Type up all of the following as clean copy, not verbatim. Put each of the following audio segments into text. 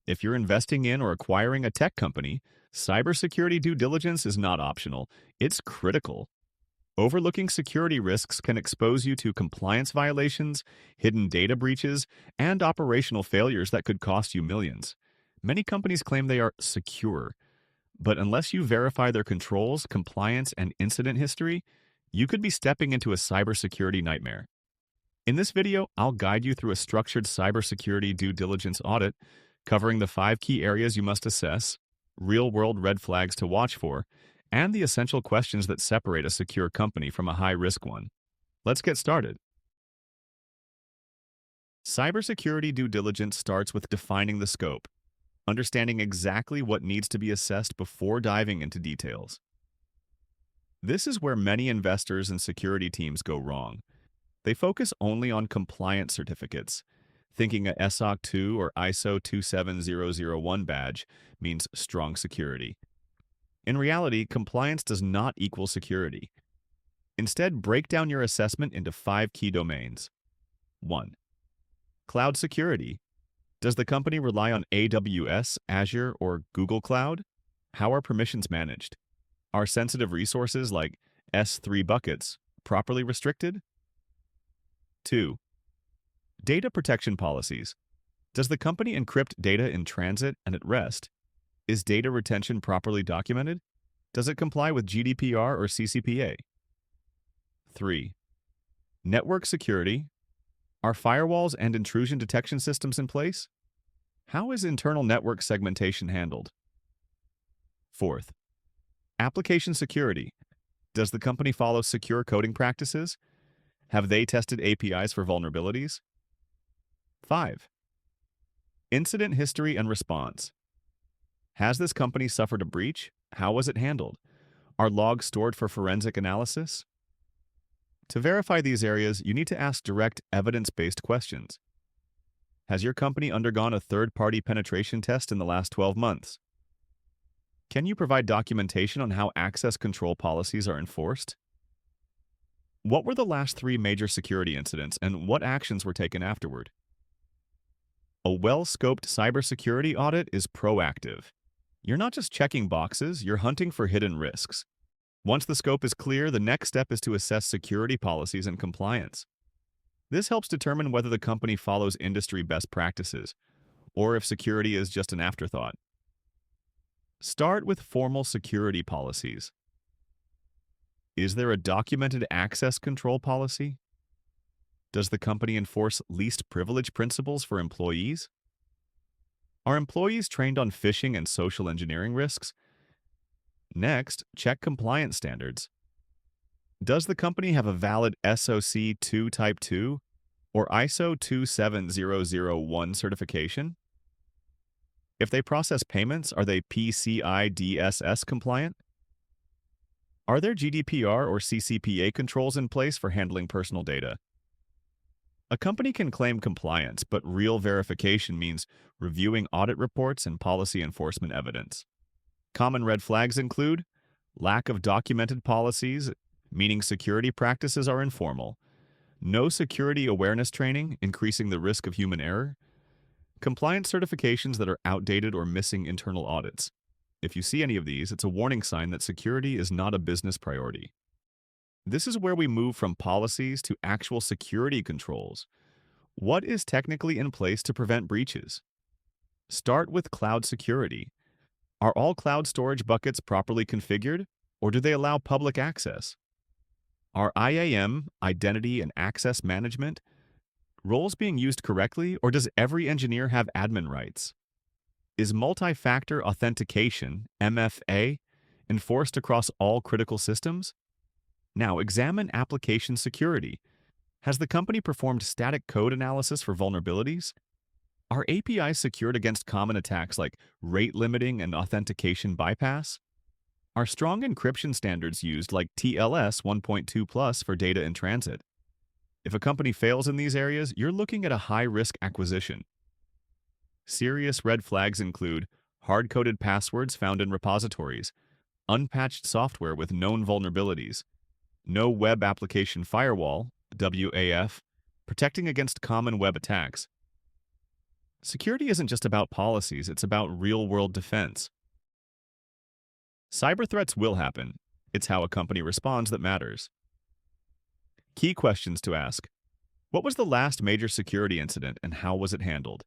If you're investing in or acquiring a tech company, cybersecurity due diligence is not optional, it's critical. Overlooking security risks can expose you to compliance violations, hidden data breaches, and operational failures that could cost you millions. Many companies claim they are secure, but unless you verify their controls, compliance, and incident history, you could be stepping into a cybersecurity nightmare. In this video, I'll guide you through a structured cybersecurity due diligence audit, covering the 5 key areas you must assess, real-world red flags to watch for, and the essential questions that separate a secure company from a high-risk one. Let's get started. Cybersecurity due diligence starts with defining the scope, understanding exactly what needs to be assessed before diving into details. This is where many investors and security teams go wrong. They focus only on compliance certificates, thinking a SOC 2 or ISO 27001 badge means strong security. In reality, compliance does not equal security. Instead, break down your assessment into 5 key domains. 1. Cloud security. Does the company rely on AWS, Azure, or Google Cloud? How are permissions managed? Are sensitive resources like S3 buckets properly restricted? 2. Data protection policies. Does the company encrypt data in transit and at rest? Is data retention properly documented? Does it comply with GDPR or CCPA? 3. Network security. Are firewalls and intrusion detection systems in place? How is internal network segmentation handled? 4th. Application security. Does the company follow secure coding practices? Have they tested APIs for vulnerabilities? 5. Incident history and response. Has this company suffered a breach? How was it handled? Are logs stored for forensic analysis? To verify these areas, you need to ask direct, evidence-based questions. Has your company undergone a third-party penetration test in the last 12 months? Can you provide documentation on how access control policies are enforced? What were the last 3 major security incidents, and what actions were taken afterward? A well-scoped cybersecurity audit is proactive. You're not just checking boxes, you're hunting for hidden risks. Once the scope is clear, the next step is to assess security policies and compliance. This helps determine whether the company follows industry best practices, or if security is just an afterthought. Start with formal security policies. Is there a documented access control policy? Does the company enforce least privilege principles for employees? Are employees trained on phishing and social engineering risks? Next, check compliance standards. Does the company have a valid SOC 2 Type 2 or ISO 27001 certification? If they process payments, are they PCI DSS compliant? Are there GDPR or CCPA controls in place for handling personal data? A company can claim compliance, but real verification means reviewing audit reports and policy enforcement evidence. Common red flags include lack of documented policies, meaning security practices are informal, no security awareness training, increasing the risk of human error, compliance certifications that are outdated or missing internal audits. If you see any of these, it's a warning sign that security is not a business priority. This is where we move from policies to actual security controls. What is technically in place to prevent breaches? Start with cloud security. Are all cloud storage buckets properly configured, or do they allow public access? Are IAM, identity and access management, roles being used correctly, or does every engineer have admin rights? Is multi-factor authentication, MFA, enforced across all critical systems? Now, examine application security. Has the company performed static code analysis for vulnerabilities? Are APIs secured against common attacks like rate limiting and authentication bypass? Are strong encryption standards used like TLS 1.2+ for data in transit? If a company fails in these areas, you're looking at a high-risk acquisition. Serious red flags include hard-coded passwords found in repositories, unpatched software with known vulnerabilities, no web application firewall, WAF, protecting against common web attacks. Security isn't just about policies, it's about real-world defense. Cyber threats will happen. It's how a company responds that matters. Key questions to ask. What was the last major security incident and how was it handled?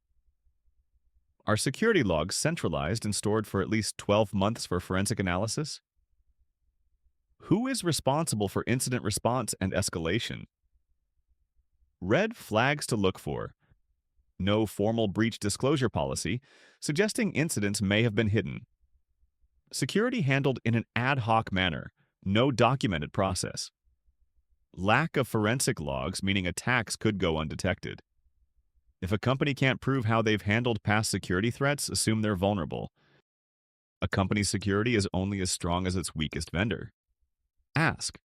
Are security logs centralized and stored for at least 12 months for forensic analysis? Who is responsible for incident response and escalation? Red flags to look for. No formal breach disclosure policy, suggesting incidents may have been hidden. Security handled in an ad hoc manner, no documented process. Lack of forensic logs, meaning attacks could go undetected. If a company can't prove how they've handled past security threats, assume they're vulnerable. A company's security is only as strong as its weakest vendor. Ask,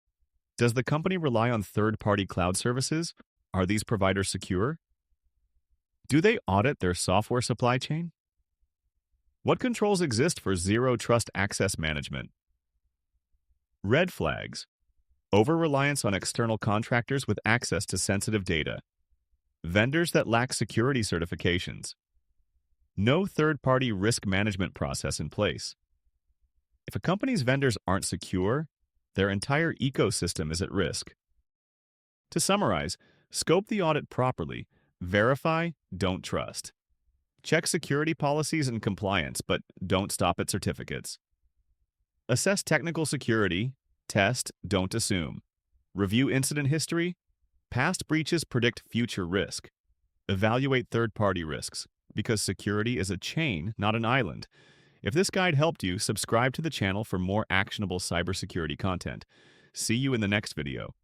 does the company rely on third-party cloud services? Are these providers secure? Do they audit their software supply chain? What controls exist for zero-trust access management? Red flags. Over-reliance on external contractors with access to sensitive data. Vendors that lack security certifications. No third-party risk management process in place. If a company's vendors aren't secure, their entire ecosystem is at risk. To summarize, scope the audit properly. Verify, don't trust. Check security policies and compliance, but don't stop at certificates. Assess technical security. Test, don't assume. Review incident history. Past breaches predict future risk. Evaluate third-party risks, because security is a chain, not an island. If this guide helped you, subscribe to the channel for more actionable cybersecurity content. See you in the next video.